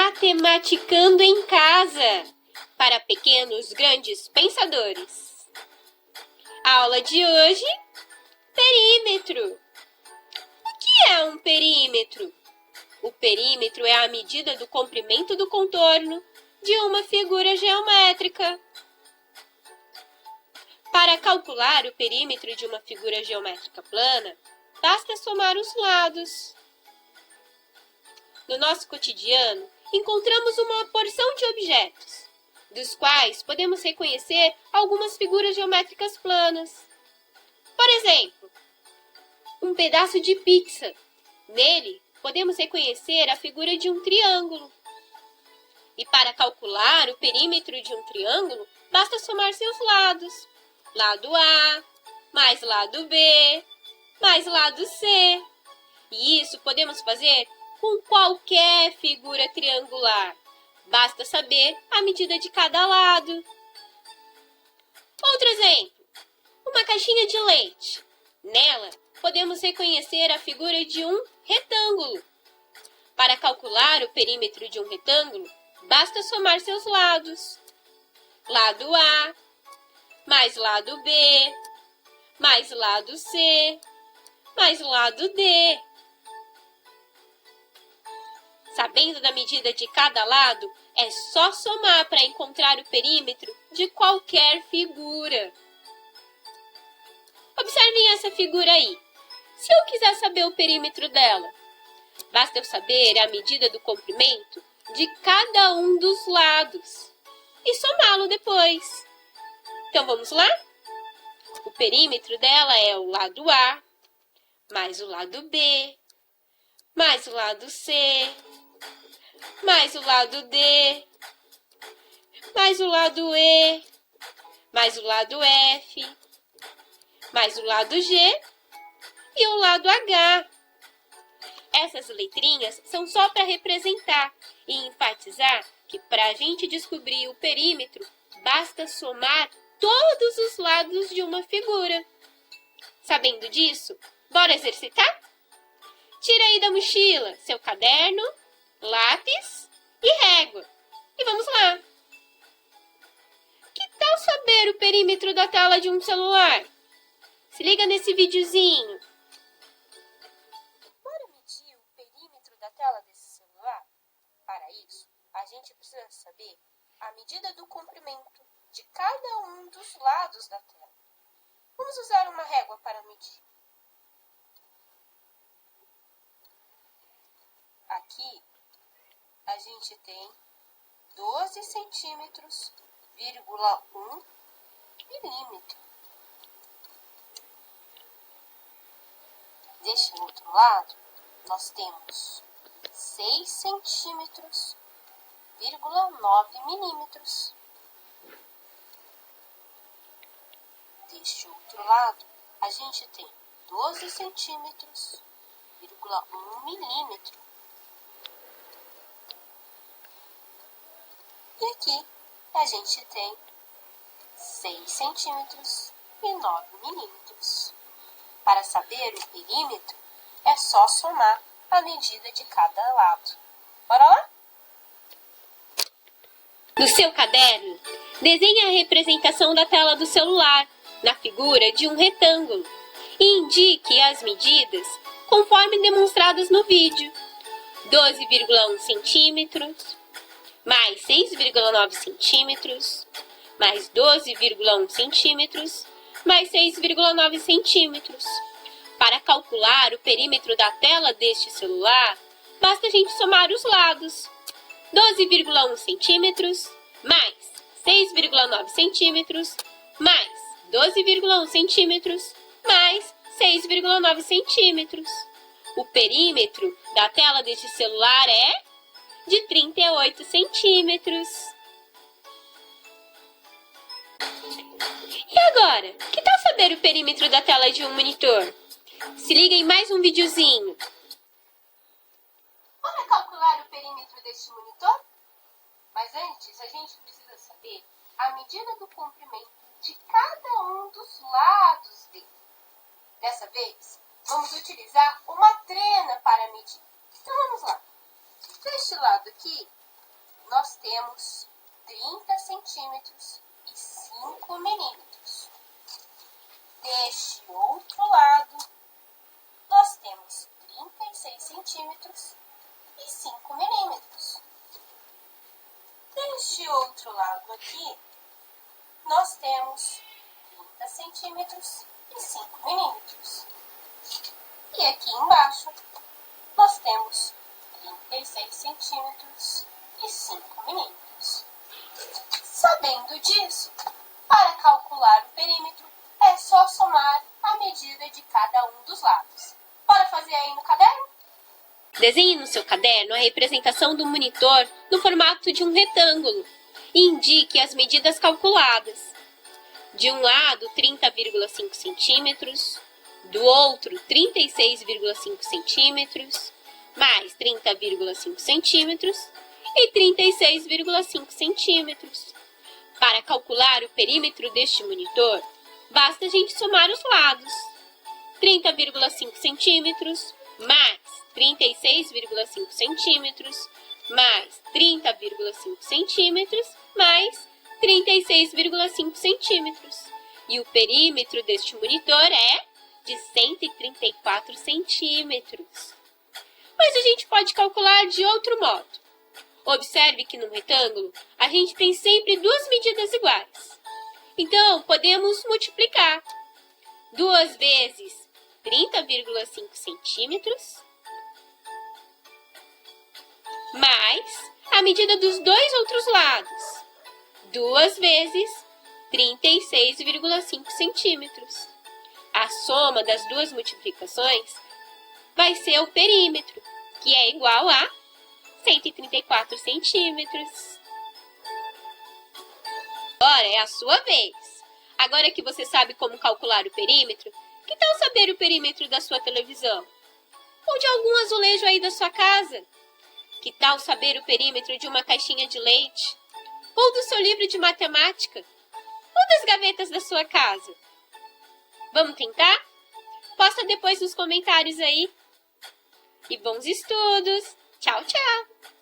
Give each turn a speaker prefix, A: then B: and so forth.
A: Matematicando em casa, para pequenos grandes pensadores. A aula de hoje, perímetro. O que é um perímetro? O perímetro é a medida do comprimento do contorno de uma figura geométrica. Para calcular o perímetro de uma figura geométrica plana, basta somar os lados. No nosso cotidiano, encontramos uma porção de objetos, dos quais podemos reconhecer algumas figuras geométricas planas. Por exemplo, um pedaço de pizza. Nele, podemos reconhecer a figura de um triângulo. E para calcular o perímetro de um triângulo, basta somar seus lados. Lado A, mais lado B, mais lado C. E isso podemos fazer com qualquer figura triangular. Basta saber a medida de cada lado. Outro exemplo, uma caixinha de leite. Nela, podemos reconhecer a figura de um retângulo. Para calcular o perímetro de um retângulo, basta somar seus lados. Lado A, mais lado B, mais lado C, mais lado D. Sabendo da medida de cada lado, é só somar para encontrar o perímetro de qualquer figura. Observem essa figura aí. Se eu quiser saber o perímetro dela, basta eu saber a medida do comprimento de cada um dos lados e somá-lo depois. Então vamos lá? O perímetro dela é o lado A, mais o lado B, mais o lado C, mais o lado D, mais o lado E, mais o lado F, mais o lado G e o lado H. Essas letrinhas são só para representar e enfatizar que para a gente descobrir o perímetro, basta somar todos os lados de uma figura. Sabendo disso, bora exercitar? Tira aí da mochila seu caderno, lápis e régua. E vamos lá! Que tal saber o perímetro da tela de um celular? Se liga nesse videozinho.
B: Para medir o perímetro da tela desse celular, para isso, a gente precisa saber a medida do comprimento de cada um dos lados da tela. Vamos usar uma régua para medir. Aqui, a gente tem 12 centímetros, 1 milímetro. Deste outro lado, nós temos 6 centímetros, 9 milímetros. Deste outro lado, a gente tem 12 centímetros, 1 milímetro. E aqui, a gente tem 6 centímetros e 9 milímetros. Para saber o perímetro, é só somar a medida de cada lado. Bora lá?
A: No seu caderno, desenhe a representação da tela do celular na figura de um retângulo e indique as medidas conforme demonstradas no vídeo. 12,1 centímetros, mais 6,9 centímetros, mais 12,1 centímetros, mais 6,9 centímetros. Para calcular o perímetro da tela deste celular, basta a gente somar os lados. 12,1 centímetros, mais 6,9 centímetros, mais 12,1 centímetros, mais 6,9 centímetros. O perímetro da tela deste celular é de 38 centímetros. E agora, que tal saber o perímetro da tela de um monitor? Se liga em mais um videozinho.
B: Bora calcular o perímetro deste monitor? Mas antes, a gente precisa saber a medida do comprimento de cada um dos lados dele. Dessa vez, vamos utilizar uma trena para medir. Então vamos lá. Deste lado aqui, nós temos 30 centímetros e 5 milímetros. Deste outro lado, nós temos 36 centímetros e 5 milímetros. Deste outro lado aqui, nós temos 30 centímetros e 5 milímetros. E aqui embaixo, nós temos 36 centímetros e 5 milímetros. Sabendo disso, para calcular o perímetro, é só somar a medida de cada um dos lados. Bora fazer aí no caderno?
A: Desenhe no seu caderno a representação do monitor no formato de um retângulo e indique as medidas calculadas. De um lado, 30,5 centímetros, do outro, 36,5 centímetros, mais 30,5 centímetros e 36,5 centímetros. Para calcular o perímetro deste monitor, basta a gente somar os lados. 30,5 centímetros, mais 36,5 centímetros, mais 30,5 centímetros, mais 36,5 centímetros. E o perímetro deste monitor é de 134 centímetros. Mas a gente pode calcular de outro modo. Observe que no retângulo a gente tem sempre duas medidas iguais. Então, podemos multiplicar 2 vezes 30,5 centímetros mais a medida dos dois outros lados, 2 vezes 36,5 centímetros. A soma das duas multiplicações vai ser o perímetro, que é igual a 134 centímetros. Agora é a sua vez. Agora que você sabe como calcular o perímetro, que tal saber o perímetro da sua televisão? Ou de algum azulejo aí da sua casa? Que tal saber o perímetro de uma caixinha de leite? Ou do seu livro de matemática? Ou das gavetas da sua casa? Vamos tentar? Posta depois nos comentários aí. E bons estudos! Tchau, tchau!